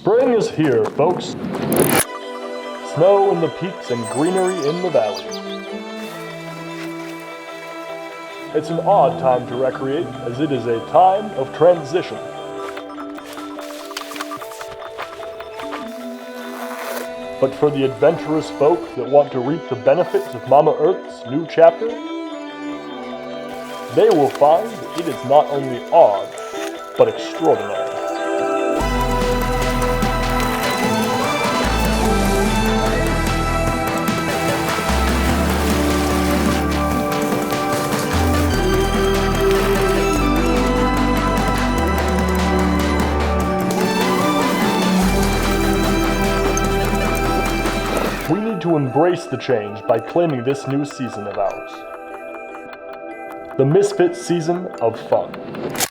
Spring is here, folks. Snow in the peaks and greenery in the valleys. It's an odd time to recreate, as it is a time of transition. But for the adventurous folk that want to reap the benefits of Mama Earth's new chapter, they will find that it is not only odd, but extraordinary. We need to embrace the change by claiming this new season of ours. The Misfit season of fun.